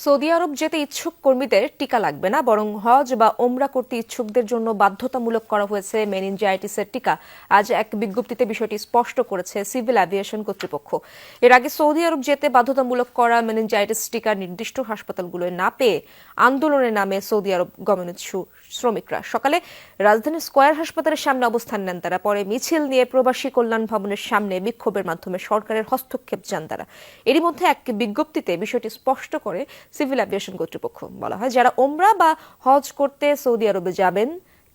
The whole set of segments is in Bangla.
সৌদি আরব যেতে ইচ্ছুক কর্মীদের টিকা লাগবে না, বরং হজ বা ওমরা করতে ইচ্ছুকদের জন্য বাধ্যতামূলক করা হয়েছে মেনিনজাইটিসের টিকা। আজ এক বিজ্ঞপ্তিতে বিষয়টি স্পষ্ট করেছে সিভিল অ্যাভিয়েশন কর্তৃপক্ষ। এর আগে সৌদি আরব যেতে বাধ্যতামূলক করা মেনিনজাইটিস টিকা নির্দিষ্ট হাসপাতালগুলোয় না পেয়ে আন্দোলনের নামে সৌদি আরব গমনের শ্রমিকরা সকালে রাজধানীর স্কয়ার হাসপাতালের সামনে অবস্থান নেন তারা। পরে মিছিল নিয়ে প্রবাসী কল্যাণ ভবনের সামনে বিক্ষোভের মাধ্যমে সরকারের হস্তক্ষেপ চান তারা। এরই মধ্যে এক বিজ্ঞপ্তিতে বিষয়টি স্পষ্ট করে সিভিল অ্যাভিয়েশন কর্তৃপক্ষ বলা হয়, যারা ওমরা বা হজ করতে সৌদি আরবে যাবেন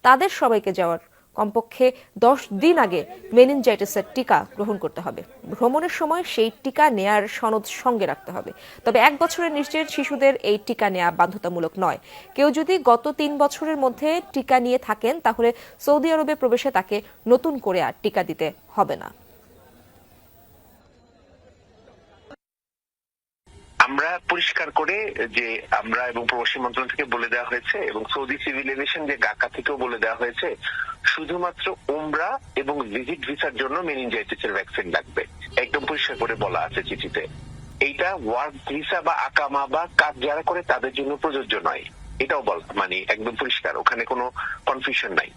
তাদের সবাইকে যাওয়ার কমপক্ষে 10 দিন আগে মেনিনজাইটিসের টিকা গ্রহণ করতে হবে। ভ্রমণের সময় সেই টিকা নেয়ার সনদ সঙ্গে রাখতে হবে। তবে 1 বছরের নিচের শিশুদের এই টিকা নেওয়া বাধ্যতামূলক নয়। কেউ যদি গত 3 বছরের মধ্যে টিকা নিয়ে থাকেন তাহলে সৌদি আরবে প্রবেশে তাকে নতুন করে আর টিকা দিতে হবে না। আমরা পরিষ্কার করে যে আমরা এবং প্রবাসী মন্ত্রণালয় থেকে বলে দেওয়া হয়েছে এবং সৌদি সিভিল এভিয়েশন যে ঢাকা থেকেও বলে দেওয়া হয়েছে, শুধুমাত্র উমরা এবং ভিজিট ভিসার জন্য মেনিনজাইটিসের ভ্যাকসিন লাগবে। একদম পরিষ্কার করে বলা আছে চিঠিতে। এইটা ওয়ার্ক ভিসা বা আকামা বা কাজ যারা করে তাদের জন্য প্রযোজ্য নয়। এটাও একদম পরিষ্কার, ওখানে কোনো কনফিউশন নাই।